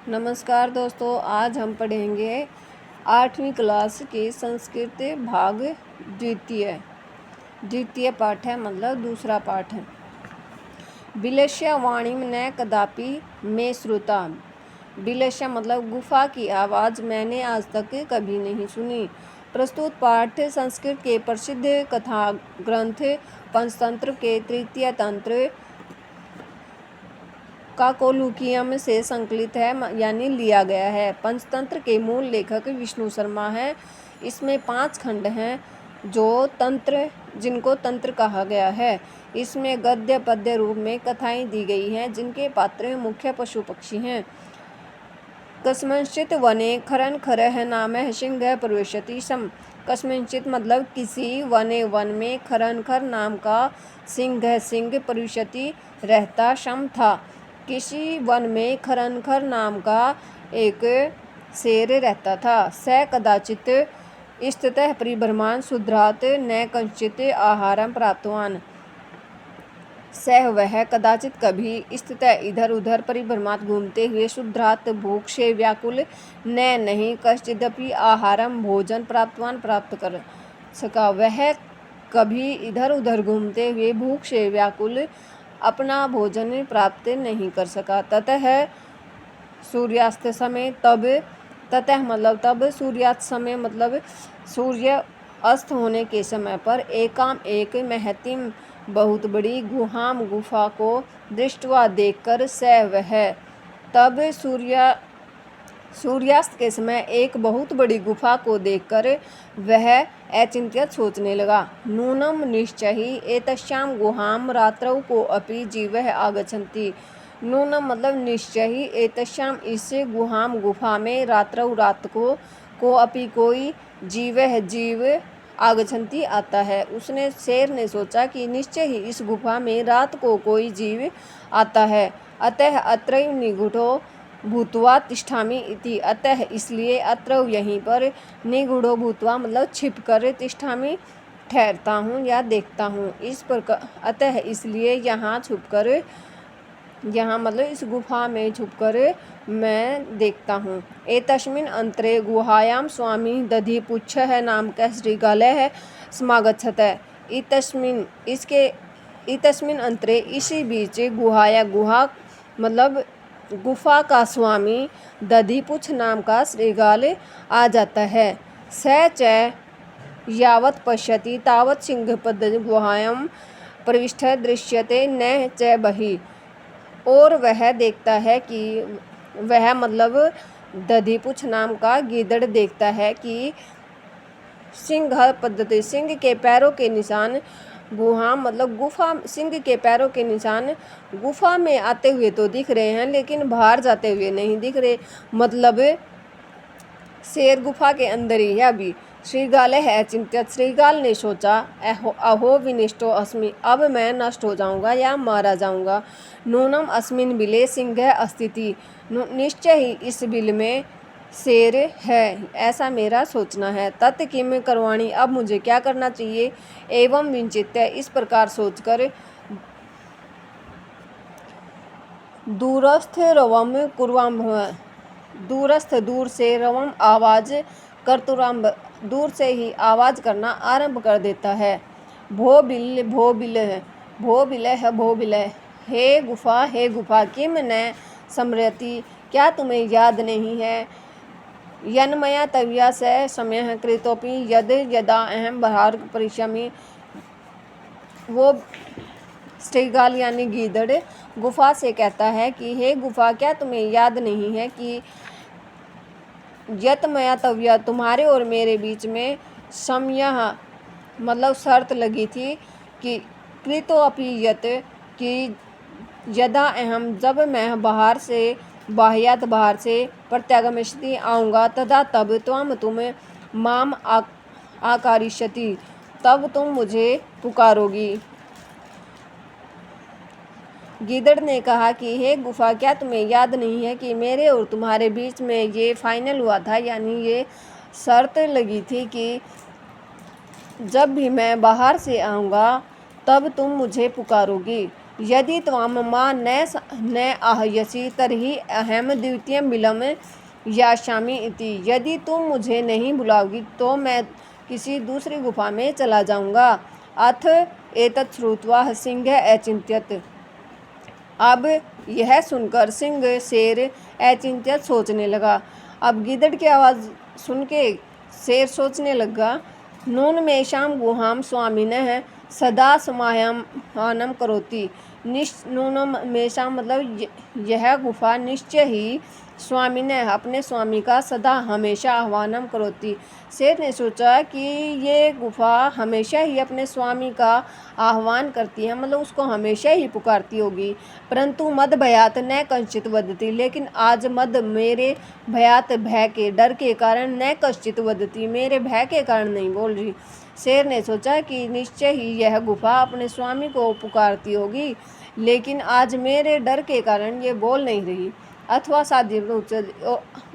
नमस्कार दोस्तों, आज हम पढ़ेंगे 8वीं क्लास के संस्कृत भाग द्वितीय पाठ है, मतलब दूसरा पाठ है। बिलस्य वाणीम न कदापि में श्रुता। बिलस्य मतलब गुफा की आवाज़ मैंने आज तक कभी नहीं सुनी। प्रस्तुत पाठ संस्कृत के प्रसिद्ध कथा ग्रंथ पंचतंत्र के तृतीय तंत्र काकोलुकियम से संकलित है, यानी लिया गया है। पंचतंत्र के मूल लेखक विष्णु शर्मा हैं। इसमें 5 खंड हैं जिनको तंत्र कहा गया है। इसमें गद्य पद्य रूप में कथाएं दी गई हैं, जिनके पात्र मुख्य पशु पक्षी हैं। कस्मिंश्चित् वने खरन खरः नामः सिंहः प्रविशति सम। कस्मिंश्चित् मतलब किसी वन में खरनखर नाम का सिंह प्रविशति रहता सम था। किसी वन में खरनखर नाम का एक शेर रहता था। स कदाचित् स्थितः परिभ्रमान् शुद्रात् न कंचित् आहारं प्राप्तवान्। सह वह कदाचित कभी स्थितः इधर उधर परिभ्रमात घूमते हुए शुद्रात् भूख से व्याकुल न नहीं कश्चिदपि आहारम भोजन प्राप्त कर सका। वह कभी इधर उधर घूमते हुए भूख से व्याकुल अपना भोजन प्राप्त नहीं कर सका। ततः सूर्यास्त समय तब सूर्यास्त समय मतलब सूर्य अस्त होने के समय पर एक महतिम बहुत बड़ी गुफा को दृष्टवा देखकर वह तब सूर्यास्त के समय एक बहुत बड़ी गुफा को देखकर वह अचिंत्यत सोचने लगा। नूनम निश्चयी एतस्यां गुहां रात्रौ को अपि जीवः आगच्छन्ति। नूनम मतलब निश्चय ही, एतस्यां इस गुफा में रात्रौ रात को अपि कोई जीव आगच्छन्ति आता है। शेर ने सोचा कि निश्चय ही इस गुफा में रात को कोई जीव आता है। अतः अत्रैव निगूढ़ो भूत्वा तिष्ठामि इति। अतः इसलिए अत्र यहीं पर निगूढ़ो भूत्वा मतलब छिप कर तिष्ठामि ठहरता हूँ या देखता हूँ। इस प्रकार अतः इसलिए यहाँ मतलब इस गुफा में छुपकर मैं देखता हूँ। एतस्मिन् अंतरे गुहायां स्वामी दधिपुच्छः नामकः श्रीगालः समागच्छत्। इतस्मिन् अंतरे इसी बीच गुहा मतलब गुफा का स्वामी दधिपुच्छ नाम का श्रीगाल आ जाता है। स च यावत् पश्यति तावत् सिंहपद गुहायां प्रविष्टः दृश्यते न च बहिः। और वह देखता है कि वह मतलब दधिपुच्छ नाम का गीदड़ देखता है कि सिंह के पैरों के निशान गुहा मतलब गुफा सिंह के पैरों के निशान गुफा में आते हुए तो दिख रहे हैं, लेकिन बाहर जाते हुए नहीं दिख रहे। मतलब शेर गुफा के अंदर ही है अभी। श्रीगाल है चिंतित। श्रीगाल ने सोचा, अहो विनिष्टो अस्मि, अब मैं नष्ट हो जाऊंगा या मारा जाऊंगा। नूनम अस्मिन् बिले सिंह अस्तिति, निश्चय ही इस बिल में शेर है, ऐसा मेरा सोचना है। तत् किम करवाणी, अब मुझे क्या करना चाहिए। एवं विचित्य, इस प्रकार सोचकर दूरस्थ रवम कुर्वाम्भ, दूरस्थ दूर से रवम आवाज कर्तुराम्भ दूर से ही आवाज करना आरंभ कर देता है। भो बिल हे गुफा किम न स्मरति, क्या तुम्हें याद नहीं है। यन्मया तव्या स समय कृतोपि यद यदा अहम बहार परिश्रमी। वो श्रीगाल यानी गीदड़ गुफा से कहता है कि हे गुफा, क्या तुम्हें याद नहीं है कि यत मया तव्या तुम्हारे और मेरे बीच में समय मतलब शर्त लगी थी कि कृतो अपि यत कि यदा अहम जब मैं बाहर से प्रत्यागमिष्यति आऊँगा, तदा तब तुम माम आकारिष्यति, तब तुम मुझे पुकारोगी। गीदड़ ने कहा कि हे गुफा, क्या तुम्हें याद नहीं है कि मेरे और तुम्हारे बीच में ये फाइनल हुआ था, यानी ये शर्त लगी थी कि जब भी मैं बाहर से आऊँगा तब तुम मुझे पुकारोगी। यदि त्वां मां न आहयसि तर्हि अहम द्वितीयं बिलं यास्यामि इति। यदि तुम मुझे नहीं बुलाओगी तो मैं किसी दूसरी गुफा में चला जाऊंगा। अथ एतत् श्रुत्वा सिंहः अचिन्त्यत्। अब यह सुनकर सिंह शेर अचिंत्यत सोचने लगा। अब गिद्धड़ की आवाज़ सुन के शेर सोचने लगा, नून मेषां गुहां स्वामिनः सदा समाह्वानं करोति। नूनम मेषां मतलब यह गुफा निश्चय ही स्वामिनः अपने स्वामी का सदा हमेशा आह्वानम करोति। शेर ने सोचा कि ये गुफा हमेशा ही अपने स्वामी का आह्वान करती है, मतलब उसको हमेशा ही पुकारती होगी। परंतु मद भयात न कश्चित वदति, लेकिन आज मद मेरे भयात भय के डर के कारण न कश्चित वदति, मेरे भय के कारण नहीं बोल रही। शेर ने सोचा कि निश्चय ही यह गुफा अपने स्वामी को पुकारती होगी, लेकिन आज मेरे डर के कारण ये बोल नहीं रही। अथवा साध्य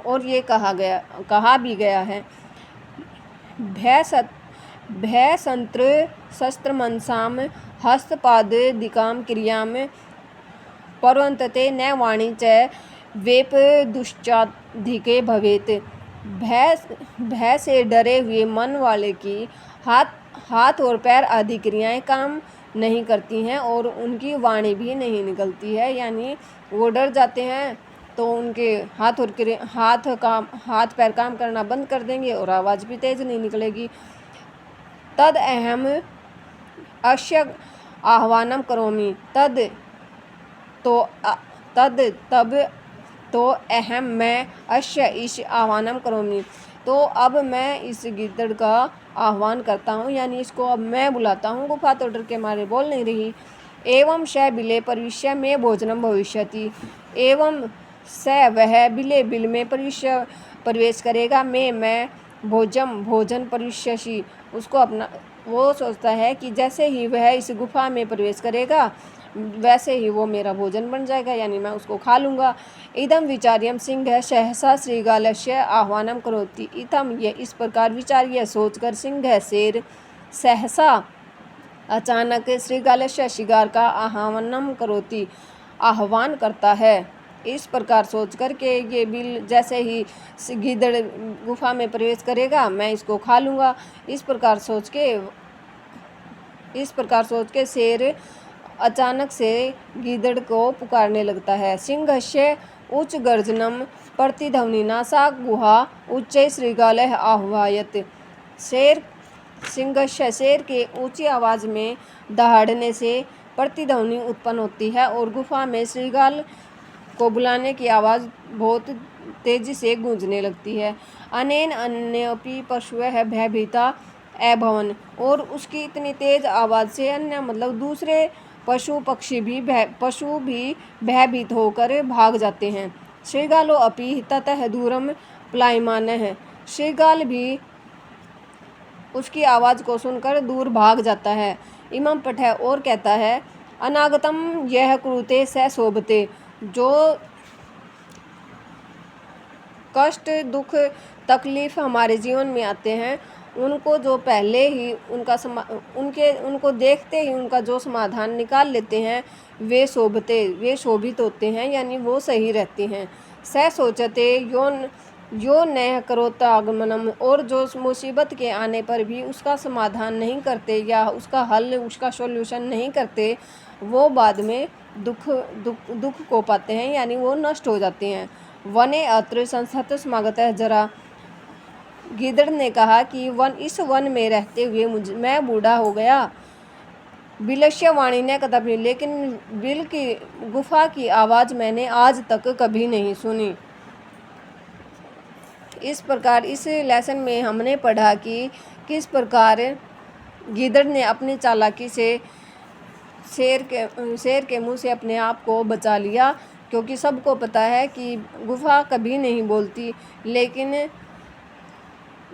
और ये कहा भी गया है, भय संत्र शस्त्र मनसाम हस्तपादिकां क्रियां परवन्तते न वाणी च वेप दुश्चाधिके भवेत। भय से डरे हुए मन वाले की हाथ और पैर आदि क्रियाएं काम नहीं करती हैं और उनकी वाणी भी नहीं निकलती है, यानी वो डर जाते हैं तो उनके हाथ पैर काम करना बंद कर देंगे और आवाज़ भी तेज नहीं निकलेगी। तद अहम अश्य आह्वानम करोमि, तब तो अहम मैं अश्य इस आह्वानम करोमि, तो अब मैं इस गिद्धड़ का आह्वान करता हूँ, यानी इसको अब मैं बुलाता हूँ। गुफा तो डर के मारे बोल नहीं रही। एवं स बिले प्रविश्य में भोजनम भविष्यति, एवं स वह बिल में प्रवेश करेगा, मैं भोजन प्रविश्यसि, उसको अपना वो सोचता है कि जैसे ही वह इस गुफा में प्रवेश करेगा वैसे ही वो मेरा भोजन बन जाएगा, यानी मैं उसको खा लूँगा। इदम विचार्यम सिंह सहसा श्रीगालस्य आह्वानम करोति, इतम ये इस प्रकार विचार्य सोचकर सिंह शेर सहसा अचानक श्रीगालस्य शिकार का आह्वानम करोति आह्वान करता है। इस प्रकार सोचकर के ये बिल जैसे ही गिद्धड़ गुफा में प्रवेश करेगा मैं इसको खा लूँगा। इस प्रकार सोच के शेर अचानक से गिद्धड़ को पुकारने लगता है। सिंहस्य उच्च गर्जनम प्रतिध्वनिना सा गुहा उच्चै श्रीगालः आह्वायत। शेर के ऊंची आवाज़ में दहाड़ने से प्रतिध्वनि उत्पन्न होती है और गुफा में श्रीगाल को बुलाने की आवाज़ बहुत तेजी से गूंजने लगती है। अनेन अन्योपि पशुः भयभीता अभवन्, और उसकी इतनी तेज आवाज़ से अन्य मतलब दूसरे पशु भी भयभीत होकर भाग जाते हैं। श्रीगालो अपि ततः दूरम प्लायमानः, श्रीगाल भी उसकी आवाज़ को सुनकर दूर भाग जाता है। इमं पठः और कहता है, अनागतम यह कुरुते स शोभते, जो कष्ट दुख तकलीफ हमारे जीवन में आते हैं उनको जो पहले ही उनको देखते ही उनका जो समाधान निकाल लेते हैं वे शोभित होते हैं, यानी वो सही रहते हैं। स सोचते यो न करोतागमनम, और जो मुसीबत के आने पर भी उसका समाधान नहीं करते या उसका हल उसका सॉल्यूशन नहीं करते, वो बाद में दुख को पाते हैं, यानी वो नष्ट हो जाते हैं। वने अत्र संसत समागतः जरा, गिद्धड़ ने कहा कि इस वन में रहते हुए मैं बूढ़ा हो गया। बिलस्य वाणी ने कदापि, लेकिन बिल की गुफा की आवाज़ मैंने आज तक कभी नहीं सुनी। इस प्रकार इस लेसन में हमने पढ़ा कि किस प्रकार गिद्धड़ ने अपनी चालाकी से शेर के मुंह से अपने आप को बचा लिया, क्योंकि सबको पता है कि गुफा कभी नहीं बोलती, लेकिन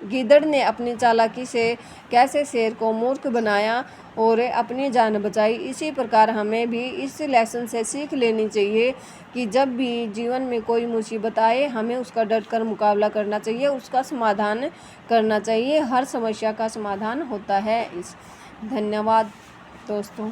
गिद्धड़ ने अपनी चालाकी से कैसे शेर को मूर्ख बनाया और अपनी जान बचाई। इसी प्रकार हमें भी इस लेसन से सीख लेनी चाहिए कि जब भी जीवन में कोई मुसीबत आए हमें उसका डटकर मुकाबला करना चाहिए, उसका समाधान करना चाहिए। हर समस्या का समाधान होता है। धन्यवाद दोस्तों।